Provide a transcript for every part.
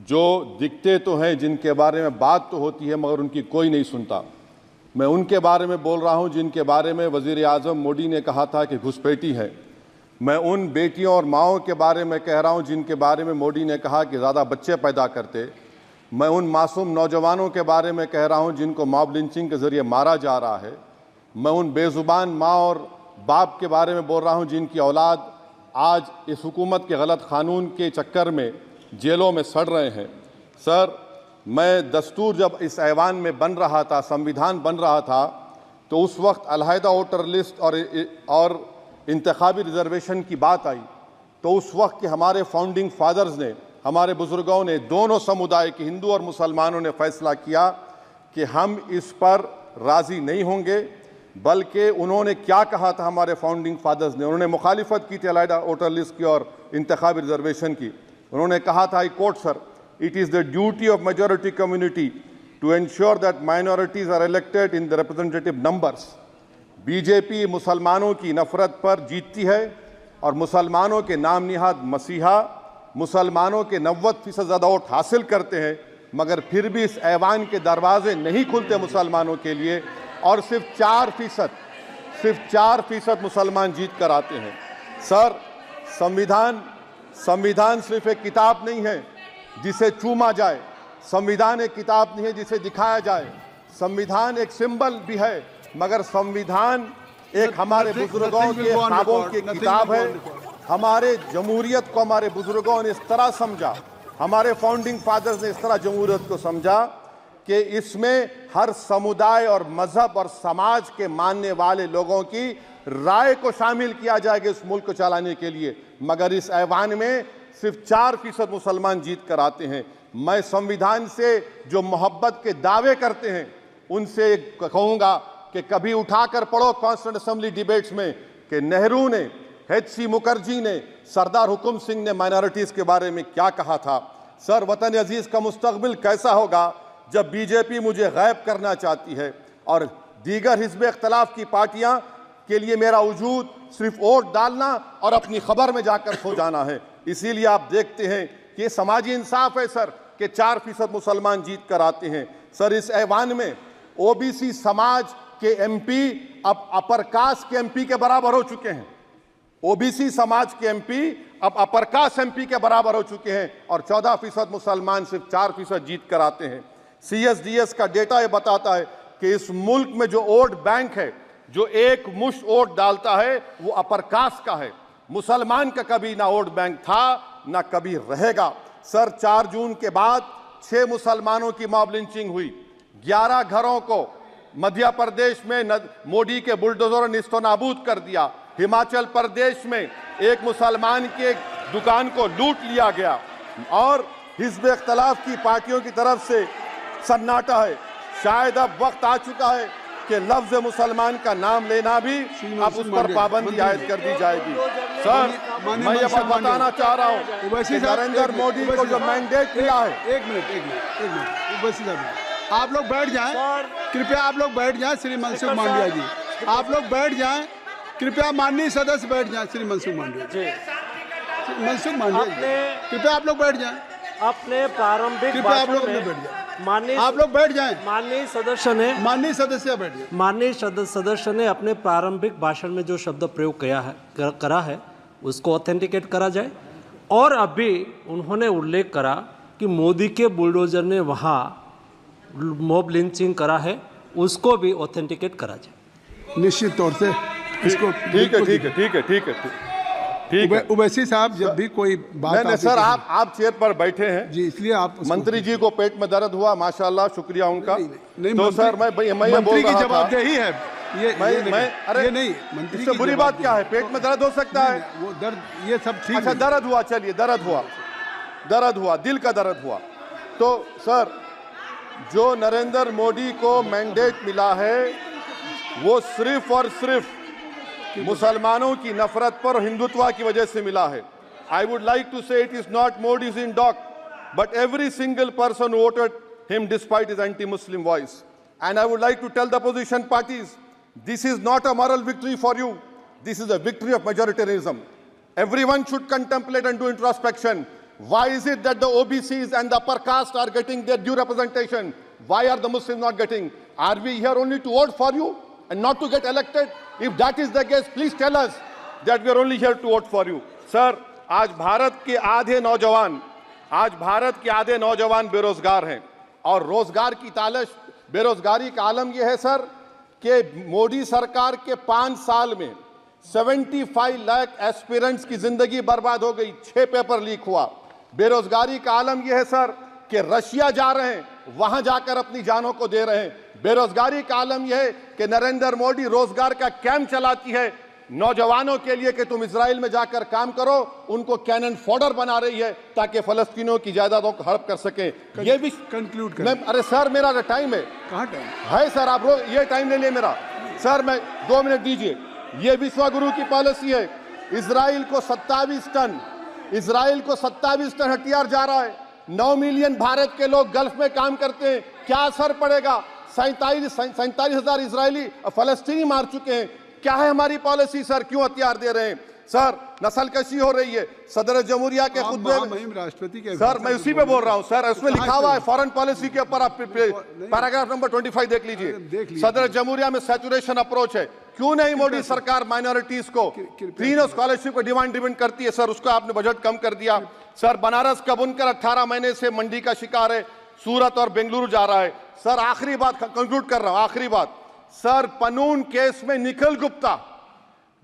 जो दिखते तो हैं, जिनके बारे में बात तो होती है मगर उनकी कोई नहीं सुनता। मैं उनके बारे में बोल रहा हूं जिनके बारे में वज़ीर आज़म मोदी ने कहा था कि घुसपैठी है। मैं उन बेटियों और माओं के बारे में कह रहा हूं जिनके बारे में मोदी ने कहा कि ज़्यादा बच्चे पैदा करते। मैं उन मासूम नौजवानों के बारे में कह रहा हूं जिनको मॉब लिंचिंग के ज़रिए मारा जा रहा है। मैं उन बेज़ुबान माँ और बाप के बारे में बोल रहा हूं जिनकी औलाद आज इस हुकूमत के गलत कानून के चक्कर में जेलों में सड़ रहे हैं। सर, मैं दस्तूर जब इस ऐवान में बन रहा था, संविधान बन रहा था, तो उस वक्त अलहदा वोटर लिस्ट और इंतखाबी रिजर्वेशन की बात आई तो उस वक्त के हमारे फाउंडिंग फादर्स ने, हमारे बुजुर्गों ने, दोनों समुदाय के हिंदू और मुसलमानों ने फैसला किया कि हम इस पर राज़ी नहीं होंगे। बल्कि उन्होंने क्या कहा था हमारे फाउंडिंग फादर्स ने, उन्होंने मुखालिफत की थी अलहदा वोटर लिस्ट की और इंतखाबी रिजर्वेशन की। उन्होंने कहा था, I quote sir, it is the duty of majority community to ensure that minorities are elected in the representative numbers. BJP मुसलमानों की नफरत पर जीतती है और मुसलमानों के नाम निहाद मसीहा मुसलमानों के 90% ज़्यादा वोट हासिल करते हैं, मगर फिर भी इस ऐवान के दरवाजे नहीं खुलते मुसलमानों के लिए और सिर्फ 4% मुसलमान जीत कर आते हैं। सर, संविधान सिर्फ एक किताब नहीं है जिसे चूमा जाए, संविधान एक किताब नहीं है जिसे दिखाया जाए, संविधान एक सिंबल भी है, मगर संविधान एक हमारे बुजुर्गों के ख्वाबों की किताब है। हमारे जमहूरियत को हमारे बुजुर्गों ने इस तरह समझा, हमारे फाउंडिंग फादर्स ने इस तरह जमहूरियत को समझा कि इसमें हर समुदाय और मजहब और समाज के मानने वाले लोगों की राय को शामिल किया जाएगा इस मुल्क को चलाने के लिए। मगर इस ऐवान में सिर्फ 4% मुसलमान जीत कर आते हैं। मैं संविधान से जो मोहब्बत के दावे करते हैं उनसे कहूँगा कि कभी उठाकर पढ़ो कॉन्स्टिट्यूंट असेंबली डिबेट्स में कि नेहरू ने, HC मुखर्जी ने, सरदार हुकुम सिंह ने माइनॉरिटीज़ के बारे में क्या कहा था। सर, वतन अजीज़ का मुस्तकबिल कैसा होगा जब बीजेपी मुझे गायब करना चाहती है और दीगर हिज़्ब इख्तिलाफ की पार्टियां के लिए मेरा वजूद सिर्फ वोट डालना और अपनी खबर में जाकर सो जाना है। इसीलिए आप देखते हैं कि समाजी इंसाफ है सर कि 4% मुसलमान जीत कर आते हैं। सर, इस ऐवान में OBC समाज के MP अब अपर कास्ट के MP के बराबर हो चुके हैं। OBC समाज के MP अब अपर कास्ट MP के बराबर हो चुके हैं और 14% मुसलमान सिर्फ 4% जीत कर आते हैं। CSDS का डेटा ये बताता है कि इस मुल्क में जो वोट बैंक है, जो एक मुश्त वोट डालता है, वो अपर कास्ट का है। मुसलमान का कभी ना वोट बैंक था ना कभी रहेगा। सर, 4 जून के बाद 6 मुसलमानों की मॉब लिंचिंग हुई। 11 घरों को मध्य प्रदेश में मोदी के बुलडोजर ने निस्तो नाबूद कर दिया। हिमाचल प्रदेश में एक मुसलमान की एक दुकान को लूट लिया गया और हिज़्ब इख्तिलाफ की पार्टियों की तरफ से सन्नाटा है। शायद अब वक्त आ चुका है कि लफ्ज़ मुसलमान का नाम लेना भी अब उस पर पाबंदी आयद कर दी जाएगी। सर, मैं ये बात बताना चाह रहा हूँ कि नरेंद्र मोदी को जो मैंडेट मिला है। एक मिनट, आप लोग बैठ जाएं, कृपया आप लोग बैठ जाएं। श्री मनसुख मांडविया जी, आप लोग बैठ जाएं, कृपया माननीय सदस्य बैठ जाएं। श्री मनसुख मांडविया जी, मनसुख मांडविया जी, कृपया आप लोग बैठ जाएं। अपने प्रारंभिक कृपया आप लोग बैठ जाएं। आप लोग बैठ जाएं। माननीय सदस्य ने अपने प्रारंभिक भाषण में जो शब्द प्रयोग करा है उसको ऑथेंटिकेट करा जाए। और अभी उन्होंने उल्लेख करा कि मोदी के बुलडोजर ने वहाँ मॉब लिंचिंग करा है, उसको भी ऑथेंटिकेट करा जाए। निश्चित तौर से इसको ठीक है। उवैसी साहब, जब भी कोई बात नहीं सर, आप चेयर पर बैठे हैं जी, इसलिए आप मंत्री जी को पेट में दर्द हुआ, माशाल्लाह, शुक्रिया उनका। नहीं, तो सर मैं मंत्री की जवाबदेही है अरे नहीं, मंत्री इससे बुरी बात क्या है? पेट में दर्द हो सकता है, वो दर्द ये सब ठीक। अच्छा, दर्द हुआ, चलिए दर्द हुआ, दिल का दर्द हुआ। तो सर, जो नरेंद्र मोदी को मैंडेट मिला है वो सिर्फ और सिर्फ मुसलमानों की नफरत पर हिंदुत्व की वजह से मिला है। I would like to say it is not Modi's in dock but every single person voted him despite his anti Muslim voice. And I would like to tell the opposition parties, this is not a moral victory for you, this is a victory of majoritarianism. Everyone should contemplate and do introspection. Why is it that the OBCs and the upper caste are getting their due representation? Why are the Muslims not getting? Are we here only to vote for you and not to get elected? If that is the case, please tell us that we are only here to vote for you. Sir, आज भारत के आधे नौजवान बेरोजगार हैं और रोजगार की तालाश, बेरोजगारी का आलम यह है सर कि मोदी सरकार के 5 साल में 75 लाख एस्पिरेंट्स की जिंदगी बर्बाद हो गई, 6 पेपर लीक हुआ। बेरोजगारी का आलम यह है सर कि रशिया जा रहे हैं, वहां जाकर अपनी जानों को दे रहे हैं। बेरोजगारी का आलम यह है कि नरेंद्र मोदी रोजगार का कैंप चलाती है नौजवानों के लिए कि तुम इजराइल में जाकर काम करो, उनको कैनन फॉडर बना रही है ताकि फलस्तीनियों की जायदादों को हड़प कर सके। ये भी कंक्लूड कर। अरे सर मेरा टाइम है, कहाँ टाइम है सर? आप ये टाइम ले लिए मेरा सर, मैं 2 मिनट दीजिए। ये विश्वगुरु की पॉलिसी है। इजराइल को 27 टन हथियार जा रहा है। 9 मिलियन भारत के लोग गल्फ में काम करते हैं, क्या असर पड़ेगा? 47,000 इजरायली फलस्तीनी मार चुके हैं। क्या है हमारी पॉलिसी सर? क्यों हथियार दे रहे हैं सर? नस्लकशी हो रही है। सदर जमहूरिया के खुतबे में राष्ट्रपति के सर, मैं उसी पे बोल रहा हूं सर, उसमें लिखा हुआ है फॉरेन पॉलिसी के ऊपर, आप पैराग्राफ नंबर 25 देख लीजिए। सदर जमहूरिया में सैचुरेशन अप्रोच है। क्यों नहीं मोदी सरकार माइनॉरिटीज को तीनों स्कॉलरशिप को डिमांड करती है सर, उसको आपने बजट कम कर दिया। सर बनारस का बुनकर 18 महीने से मंडी का शिकार है, सूरत और बेंगलुरु जा रहा है। सर आखिरी बात कंक्लूड कर रहा हूं, आखिरी बात सर, पनून केस में निखिल गुप्ता,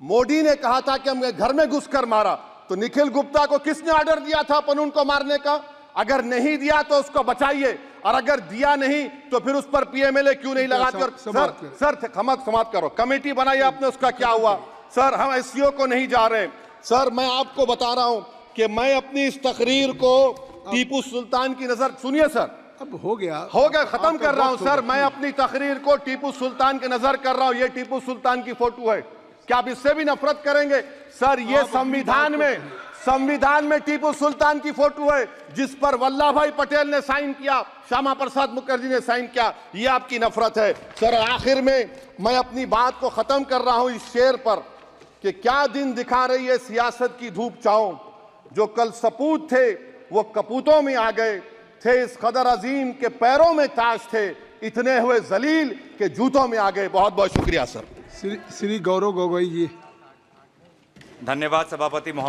मोदी ने कहा था कि हमने घर में घुसकर मारा, तो निखिल गुप्ता को किसने ऑर्डर दिया था पनून को मारने का? अगर नहीं दिया तो उसको बचाइए, और अगर दिया नहीं तो फिर उस पर पीएमएलए क्यों नहीं लगाते? और सर समाप्त करो। कमेटी बनाई आपने, उसका क्या हुआ? सर हम एससीओ को नहीं जा रहे। सर मैं आपको बता रहा हूं कि मैं अपनी इस तकरीर को टीपू सुल्तान की नजर, सुनिए सर, अब हो गया खत्म कर रहा हूं सर। मैं अपनी तकरीर को टीपू सुल्तान के नजर कर रहा हूं। ये टीपू सुल्तान की फोटो है, क्या आप इससे भी नफरत करेंगे? सर ये संविधान में टीपू सुल्तान की फोटो है जिस पर वल्लभ भाई पटेल ने साइन किया, श्यामा प्रसाद मुखर्जी ने साइन किया। ये आपकी नफरत है सर। आखिर में मैं अपनी बात को खत्म कर रहा हूं इस शेर पर कि क्या दिन दिखा रही है सियासत की धूप छांव, जो कल सपूत थे वो कपूतों में आ गए, थे इस कदर अजीम के पैरों में ताज थे, इतने हुए जलील के जूतों में आ गए। बहुत बहुत शुक्रिया सर। श्री गौरव गोगोई जी। धन्यवाद सभापति महोदय।